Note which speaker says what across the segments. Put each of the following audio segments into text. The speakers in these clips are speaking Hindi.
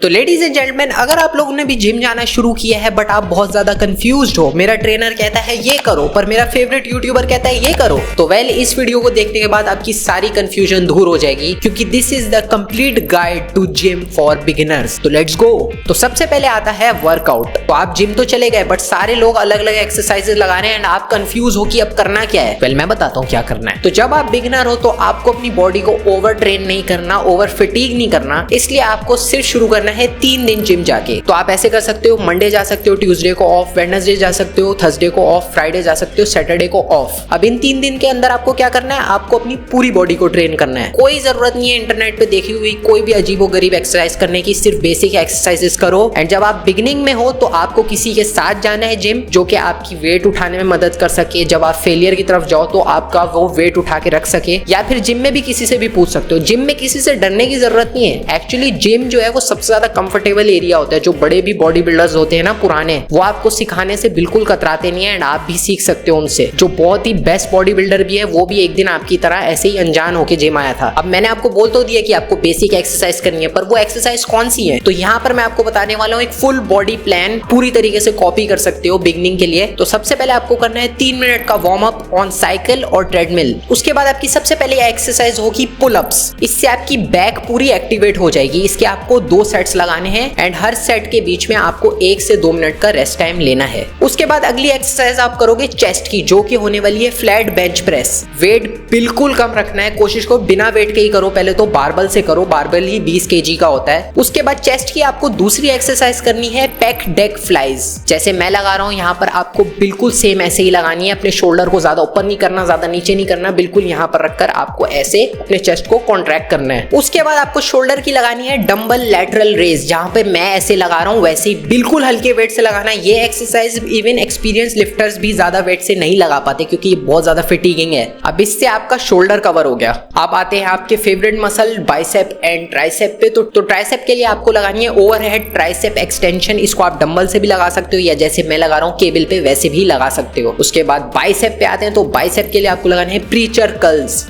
Speaker 1: तो लेडीज एंड जेंटलमैन, अगर आप लोगों ने भी जिम जाना शुरू किया है बट आप बहुत ज्यादा कंफ्यूज्ड हो, मेरा ट्रेनर कहता है ये करो पर मेरा फेवरेट यूट्यूबर कहता है ये करो, तो इस वीडियो को देखने के बाद आपकी सारी कंफ्यूजन दूर हो जाएगी, क्योंकि this is the complete guide to gym for beginners. तो लेट्स गो। तो सबसे पहले आता है वर्कआउट। तो आप जिम तो चले गए बट सारे लोग अलग अलग एक्सरसाइजेस लगा रहे हैं एंड आप कंफ्यूज हो कि अब करना क्या है। मैं बताता हूँ क्या करना है। तो जब आप बिगिनर हो तो आपको अपनी बॉडी को ओवर ट्रेन नहीं करना, ओवर फिटीग नहीं करना, इसलिए आपको सिर्फ शुरू करना है 3 दिन जिम जाके। तो आप ऐसे कर सकते हो, मंडे जा सकते हो, ट्यूसडे को ऑफ, वेडनेसडे जा सकते हो, थर्सडे को ऑफ, फ्राइडे जा सकते हो, सैटरडे को ऑफ। अब इन 3 दिन के अंदर आपको क्या करना है, आपको अपनी पूरी बॉडी को ट्रेन करना है। कोई जरूरत नहीं है इंटरनेट पे देखी हुई कोई भी अजीबो गरीब एक्सरसाइज करने की, सिर्फ बेसिक एक्सरसाइजेस करो। एंड जब आप बिगिनिंग में हो तो आपको किसी के साथ जाना है जिम, जो कि आपकी वेट उठाने में मदद कर सके। जब आप फेलियर की तरफ जाओ तो आपका वो वेट उठा के रख सके। या फिर जिम में भी किसी से भी पूछ सकते हो। जिम में किसी से डरने की जरूरत नहीं है। एक्चुअली जिम जो है वो सबसे ज्यादा कंफर्टेबल एरिया होता है। जो बड़े भी बॉडी बिल्डर्स होते हैं ना पुराने, वो आपको सिखाने से बिल्कुल कतराते नहीं है एंड आप भी सीख सकते हो उनसे। जो बहुत ही बेस्ट बॉडी बिल्डर भी है वो भी एक दिन आपकी तरह ऐसे ही अनजान होके जिम आया था। अब मैंने आपको बोल तो दिया कि आपको बेसिक एक्सरसाइज करनी है, पर वो एक्सरसाइज कौन सी है, तो यहाँ पर मैं आपको बताने वाला हूँ एक फुल बॉडी प्लान, पूरी तरीके से कॉपी कर सकते हो बिगिनिंग के लिए। तो सबसे पहले आपको करना है 3 मिनट का वार्म अप ऑन साइकिल और ट्रेडमिल। उसके बाद आपकी सबसे पहले एक्सरसाइज होगी पुल अप्स। इससे आपकी बैक पूरी एक्टिवेट हो जाएगी। इसके आपको 2 सेट्स लगाने हैं एंड हर सेट के बीच में आपको 1 से 2 मिनट का रेस्ट टाइम लेना है। उसके बाद अगली एक्सरसाइज आप करोगे चेस्ट की, जो कि होने वाली है फ्लैट बेंच प्रेस। वेट बिल्कुल कम रखना है, कोशिश करो बिना वेट के ही करो। पहले तो बारबल से करो, बारबल ही 20 kg का होता है। उसके बाद चेस्ट की आपको दूसरी एक्सरसाइज करनी है पेक डेक फ्लाइज। जैसे मैं लगा रहा हूं यहाँ पर, आपको बिल्कुल सेम ऐसे ही लगानी है। अपने शोल्डर को ज्यादा ऊपर नहीं करना, ज्यादा नीचे नहीं करना, बिल्कुल यहाँ पर रखकर आपको ऐसे अपने चेस्ट को कॉन्ट्रैक्ट करना है। उसके बाद आपको शोल्डर की लगानी है डंबल लैटरल रेज। जहां पे मैं ऐसे लगा रहा हूं वैसे ही बिल्कुल हल्के वेट से लगाना है। ये एक्सरसाइज इवन एक्सपीरियंस लिफ्टर्स भी ज्यादा वेट से नहीं लगा पाते, क्योंकि ये बहुत ज्यादा फिटिंग है। अब इससे आपका शोल्डर कवर हो गया। अब आते हैं आपके favourite muscle bicep and tricep पे। तो ट्राइसेप के लिए आपको लगानी है ओवरहेड ट्राइसेप एक्सटेंशन। इसको आप डंबल से भी लगा सकते हो या जैसे मैं लगा रहा हूँ केबल पे वैसे भी लगा सकते हो। उसके बाद बाइसेप पे आते हैं। तो बाइसेप के लिए आपको लगाने हैं प्रीचर कर्ल्स।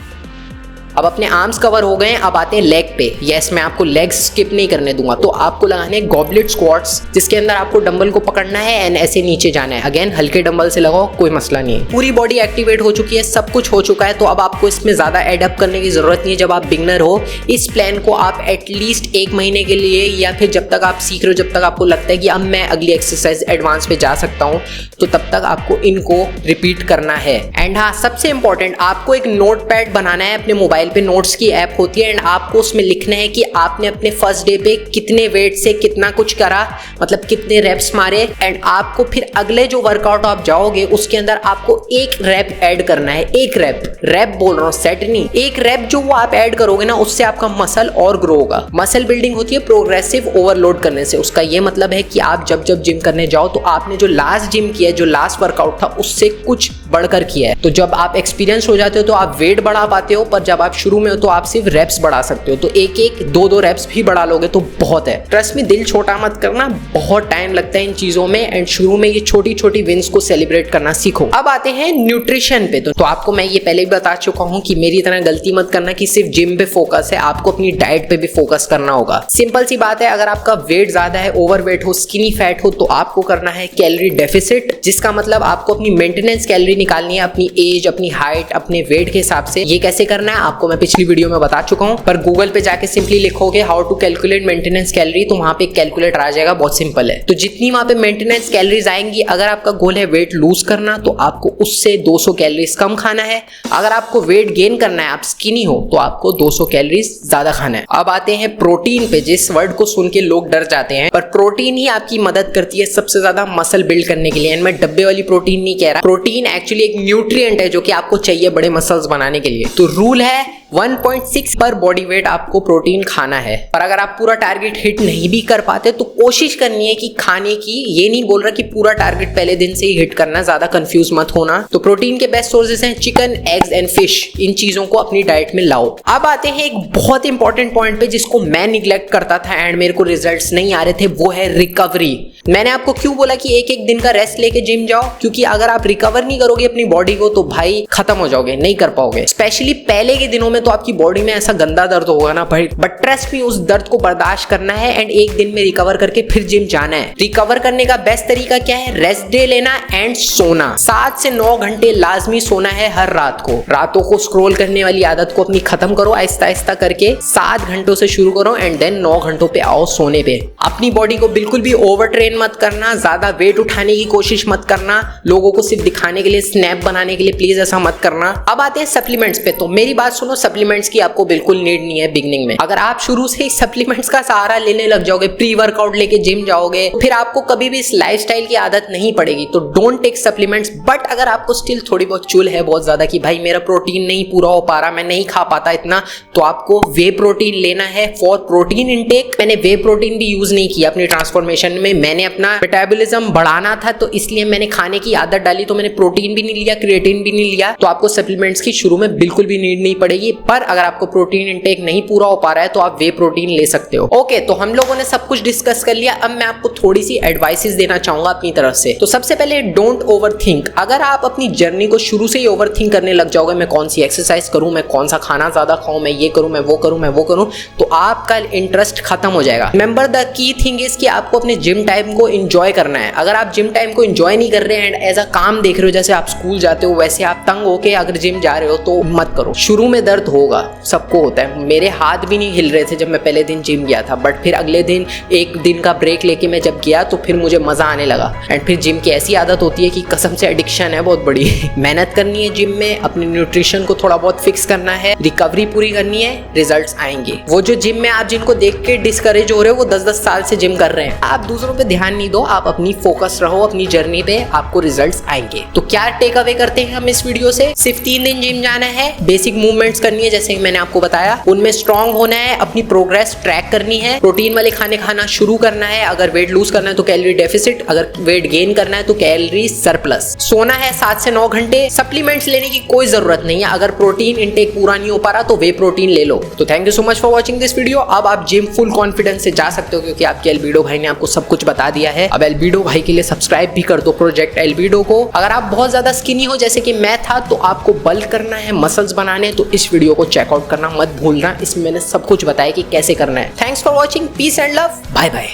Speaker 1: अब अपने आर्म्स कवर हो गए, अब आते हैं लेग पे। यस, मैं आपको लेग्स स्किप नहीं करने दूंगा। तो आपको लगाने हैं गॉबलेट स्क्वाट्स, जिसके अंदर आपको डंबल को पकड़ना है एंड ऐसे नीचे जाना है। अगेन हल्के डंबल से लगाओ, कोई मसला नहीं है। पूरी बॉडी एक्टिवेट हो चुकी है, सब कुछ हो चुका है। तो अब आपको इसमें ज्यादा एडअप करने की जरूरत नहीं है। जब आप बिगनर हो, इस प्लान को आप एटलीस्ट 1 महीने के लिए या फिर जब तक आप सीख रहे हो, जब तक आपको लगता है कि अब मैं अगली एक्सरसाइज एडवांस पे जा सकता हूँ, तो तब तक आपको इनको रिपीट करना है। एंड हाँ, सबसे इंपॉर्टेंट, आपको एक नोट पैड बनाना है अपने मोबाइल पे। नोट्स की ऐप होती है एंड आपको उसमें लिखना है कि आपने अपने फर्स्ट डे पे कितने वेट से कितना कुछ करा, मतलब कितने रेप्स मारे। एंड आपको फिर अगले जो वर्कआउट आप जाओगे उसके अंदर आपको 1 रैप ऐड करना है। 1 रैप बोल रहा हूँ, सेट नहीं। 1 रैप जो वो आप ऐड करोगे ना, उससे आपका मसल और ग्रो होगा। मसल बिल्डिंग होती है प्रोग्रेसिव ओवरलोड करने से। उसका ये मतलब है कि आप जब जब जिम करने जाओ तो आपने जो लास्ट जिम किया है, जो लास्ट वर्कआउट था, उससे कुछ बढ़कर किया है। तो जब आप एक्सपीरियंस हो जाते हो तो आप वेट बढ़ा पाते हो, पर जब आप शुरू में हो तो आप सिर्फ रेप्स बढ़ा सकते हो। तो 1-1, 2-2 रेप्स भी बढ़ा लोगे तो बहुत है। ट्रस्ट में, दिल छोटा मत करना, बहुत टाइम लगता है इन चीजों में। एंड शुरू में ये छोटी छोटी विंस को सेलिब्रेट करना सीखो। अब आते हैं न्यूट्रिशन पे। तो आपको मैं ये पहले भी बता चुका हूँ कि मेरी तरह गलती मत करना कि सिर्फ जिम पे फोकस है। आपको अपनी डाइट पे भी फोकस करना होगा। सिंपल सी बात है, अगर आपका वेट ज्यादा है, ओवर वेट हो, स्किनी फैट हो, तो आपको करना है कैलोरी डेफिसिट, जिसका मतलब आपको अपनी मेंटेनेंस कैलोरी निकालनी है अपनी एज, अपनी हाइट, अपने वेट के हिसाब से। ये कैसे करना है आपको मैं पिछली वीडियो में बता चुका हूं, पर गूगल पे जाके सिंपली लिखोगे how to calculate maintenance calorie, तो वहां पे एक कैलकुलेटर आ जाएगा, बहुत सिंपल है। तो जितनी वहां पे मेंटेनेंस कैलोरीज आएंगी, अगर आपका गोल है वेट लूज करना, तो आपको उससे 200 कैलोरीज कम खाना है। अगर आपको वेट गेन करना है, आप स्किनी हो, तो आपको 200 कैलोरीज ज्यादा खाना है। अब आते हैं प्रोटीन पे, जिस वर्ड को सुन के लोग डर जाते हैं, पर प्रोटीन ही आपकी मदद करती है सबसे ज्यादा मसल बिल्ड करने के लिए। एंड मैं डब्बे वाली प्रोटीन नहीं कह रहा। प्रोटीन एक्चुअली एक न्यूट्रिएंट है जो कि आपको चाहिए बड़े मसल्स बनाने के लिए। तो रूल है 1.6 पर बॉडी वेट आपको प्रोटीन खाना है। पर अगर आप पूरा टारगेट हिट नहीं भी कर पाते तो कोशिश करनी है कि खाने की, ये नहीं बोल रहा कि पूरा टारगेट पहले दिन से ही हिट करना, ज्यादा कंफ्यूज मत होना। तो प्रोटीन के बेस्ट सोर्सेज हैं चिकन, एग्स एंड फिश। इन चीजों को अपनी डाइट में लाओ। अब आते हैं एक बहुत इंपॉर्टेंट पॉइंट पे जिसको मैं निग्लेक्ट करता था एंड मेरे को रिजल्ट्स नहीं आ रहे थे, वो है रिकवरी। मैंने आपको क्यों बोला कि 1-1 दिन का रेस्ट लेके जिम जाओ, क्योंकि अगर आप रिकवर नहीं करोगे अपनी बॉडी को तो भाई खत्म हो जाओगे, नहीं कर पाओगे। स्पेशली पहले के दिनों में में तो आपकी बॉडी में ऐसा गंदा दर्द होगा ना भाई, बट ट्रस्ट मी उस दर्द को बर्दाश्त करना है एंड एक दिन में रिकवर करके फिर जिम जाना है। रिकवर करने का बेस्ट तरीका क्या है? रेस्ट डे लेना एंड सोना। 7 से 9 घंटे लाजमी सोना है हर रात को। रातों को स्क्रॉल करने वाली आदत को अपनी खत्म करो आहिस्ता आहिस्ता करके। 7 घंटों से शुरू करो एंड देन 9 घंटों पे आओ सोने पे। अपनी बॉडी को बिल्कुल भी ओवर ट्रेन मत करना, ज्यादा वेट उठाने की कोशिश मत करना, लोगों को सिर्फ दिखाने के लिए, स्नैप बनाने के लिए, प्लीज ऐसा मत करना। अब आते हैं सप्लीमेंट्स पे। तो मेरी बात सुनो, सप्लीमेंट्स की आपको बिल्कुल नीड नहीं है बिगनिंग में। अगर आप शुरू से ही सप्लीमेंट्स का सहारा लेने लग जाओगे, प्री वर्कआउट लेके जिम जाओगे, तो फिर आपको कभी भी इस लाइफस्टाइल की आदत नहीं पड़ेगी। तो डोंट टेक सप्लीमेंट्स। बट अगर आपको स्टिल थोड़ी बहुत चुल है बहुत ज्यादा कि भाई मेरा प्रोटीन नहीं पूरा हो पा रहा, मैं नहीं खा पाता इतना, तो आपको वे प्रोटीन लेना है फॉर प्रोटीन इनटेक। मैंने वे प्रोटीन भी यूज नहीं किया अपनी ट्रांसफॉर्मेशन में। मैंने अपना मेटाबॉलिज्म बढ़ाना था तो इसलिए मैंने खाने की आदत डाली, तो मैंने प्रोटीन भी नहीं लिया, क्रिएटिन भी नहीं लिया। तो आपको सप्लीमेंट्स की शुरू में बिल्कुल भी नीड नहीं पड़ेगी। पर अगर आपको प्रोटीन इनटेक नहीं पूरा हो पा रहा है तो आप वे प्रोटीन ले सकते हो। ओके, तो हम लोगों ने सब कुछ डिस्कस कर लिया। अब मैं आपको थोड़ी सी एडवाइसेस देना चाहूंगा अपनी तरफ से। तो सबसे पहले डोंट ओवरथिंक। अगर आप अपनी जर्नी को शुरू से ही ओवरथिंक करने लग जाओगे, मैं कौन सी एक्सरसाइज करूं, मैं कौन सा खाना ज्यादा खाऊं, मैं ये करूं, मैं वो करूं, मैं वो करूं, तो आपका इंटरेस्ट खत्म हो जाएगा। Remember the key thing is कि आपको अपने जिम टाइम को एंजॉय करना है। अगर आप जिम टाइम को एंजॉय नहीं कर रहे हैं एंड एज अ काम देख रहे हो, जैसे आप स्कूल जाते हो वैसे आप तंग होके अगर जिम जा रहे हो, तो मत करो। शुरू में दर्द होगा, सबको होता है। मेरे हाथ भी नहीं हिल रहे थे जब मैं पहले दिन जिम गया था, बट फिर अगले दिन एक दिन का ब्रेक लेके मैं जब गया तो फिर मुझे मजा आने लगा। एंड फिर जिम की ऐसी आदत होती है कि कसम से एडिक्शन है बहुत बड़ी। मेहनत करनी है जिम में, अपने न्यूट्रिशन को थोड़ा बहुत फिक्स करना है, रिकवरी पूरी करनी है, रिजल्ट्स आएंगे। वो जो जिम में आप जिनको देख के डिस्करेज हो रहे हो, वो 10-10 साल से जिम कर रहे हैं। आप दूसरों पे ध्यान नहीं दो, आप अपनी फोकस रहो अपनी जर्नी पे, आपको रिजल्ट्स आएंगे। तो क्या टेक अवे करते हैं हम इस वीडियो से? सिर्फ 3 दिन जिम जाना है, बेसिक मूवमेंट्स करनी है जैसे मैंने आपको बताया, उनमें स्ट्रांग होना है, अपनी प्रोग्रेस ट्रैक करनी है, प्रोटीन वाले खाने खाना शुरू करना है। अगर वेट लूज करना है तो कैलोरी डेफिसिट, अगर वेट गेन करना है तो कैलोरी सरप्लस। सोना है 7 से 9 घंटे। सप्लीमेंट्स लेने की कोई जरूरत नहीं है। अगर प्रोटीन इनटेक पूरा नहीं हो पा रहा तो वे प्रोटीन ले लो। तो thank you so much for watching this video. अब आप जिम फुल कॉन्फिडेंस से जा सकते हो क्योंकि आपके एल्बिडो भाई ने आपको सब कुछ बता दिया है। अब एल्बिडो भाई के लिए सब्सक्राइब भी कर दो प्रोजेक्ट एल्बिडो को। अगर आप बहुत ज्यादा स्किनी हो जैसे कि मैं था, तो आपको बल्क करना है, मसल्स बनाने, तो इस वीडियो को चेकआउट करना मत भूलना। इसमें मैंने सब कुछ बताया कि कैसे करना है। Thanks for watching, peace and love, bye bye.